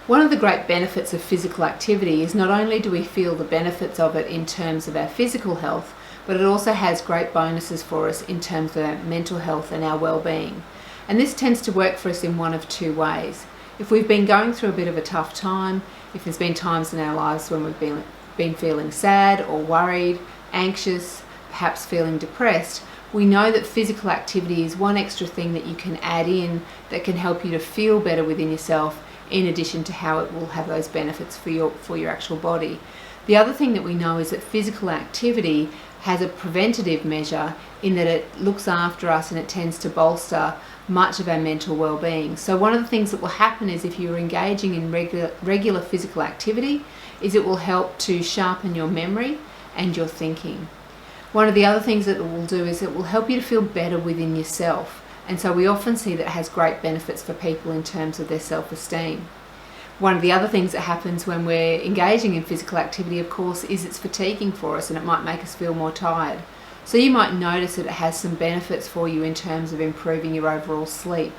One of the great benefits of physical activity is not only do we feel the benefits of it in terms of our physical health, but it also has great bonuses for us in terms of our mental health and our well-being. And this tends to work for us in one of two ways. If we've been going through a bit of a tough time, if there's been times in our lives when we've been feeling sad or worried, anxious, perhaps feeling depressed, we know that physical activity is one extra thing that you can add in that can help you to feel better within yourself, in addition to how it will have those benefits for your actual body. The other thing that we know is that physical activity has a preventative measure in that it looks after us and it tends to bolster much of our mental well-being. So one of the things that will happen is if you're engaging in regular physical activity, is it will help to sharpen your memory and your thinking. One of the other things that it will do is it will help you to feel better within yourself. And so we often see that it has great benefits for people in terms of their self-esteem. One of the other things that happens when we're engaging in physical activity, of course, is it's fatiguing for us and it might make us feel more tired. So you might notice that it has some benefits for you in terms of improving your overall sleep.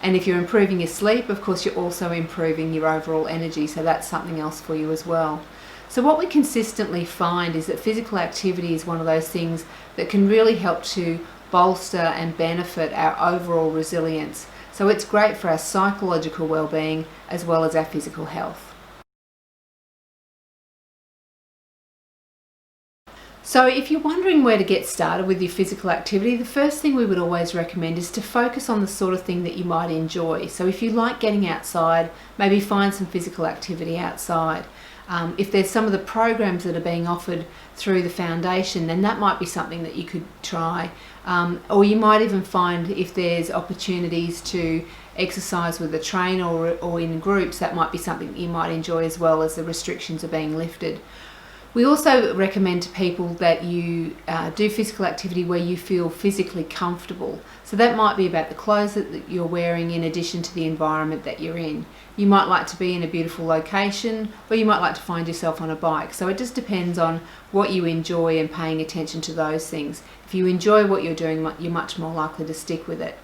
And if you're improving your sleep, of course, you're also improving your overall energy, so that's something else for you as well. So what we consistently find is that physical activity is one of those things that can really help to bolster and benefit our overall resilience. So it's great for our psychological well-being as well as our physical health. So if you're wondering where to get started with your physical activity, the first thing we would always recommend is to focus on the sort of thing that you might enjoy. So if you like getting outside, maybe find some physical activity outside. If there's some of the programs that are being offered through the foundation, then that might be something that you could try. Or you might even find if there's opportunities to exercise with a trainer or in groups, that might be something that you might enjoy as well as the restrictions are being lifted. We also recommend to people that you do physical activity where you feel physically comfortable. So that might be about the clothes that you're wearing in addition to the environment that you're in. You might like to be in a beautiful location, or you might like to find yourself on a bike. So it just depends on what you enjoy and paying attention to those things. If you enjoy what you're doing, you're much more likely to stick with it.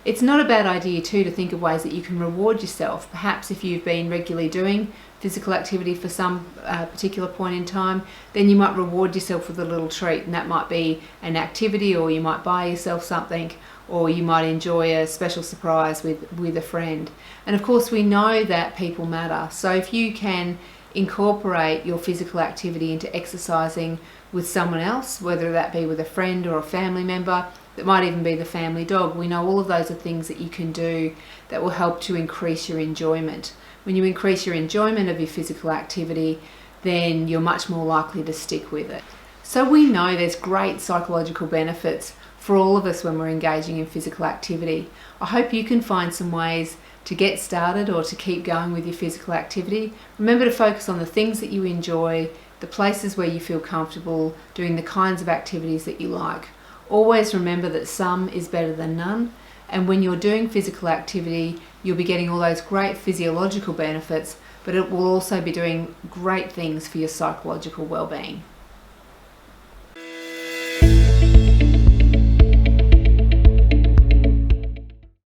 It's not a bad idea too to think of ways that you can reward yourself. Perhaps if you've been regularly doing physical activity for some particular point in time, then you might reward yourself with a little treat, and that might be an activity, or you might buy yourself something, or you might enjoy a special surprise with a friend. And of course we know that people matter, so if you can incorporate your physical activity into exercising with someone else, whether that be with a friend or a family member, that might even be the family dog, we know all of those are things that you can do that will help to increase your enjoyment. When you increase your enjoyment of your physical activity, then you're much more likely to stick with it. So we know there's great psychological benefits for all of us when we're engaging in physical activity. I hope you can find some ways to get started or to keep going with your physical activity. Remember to focus on the things that you enjoy, the places where you feel comfortable, doing the kinds of activities that you like. Always remember that some is better than none, and when you're doing physical activity, you'll be getting all those great physiological benefits, but it will also be doing great things for your psychological well-being.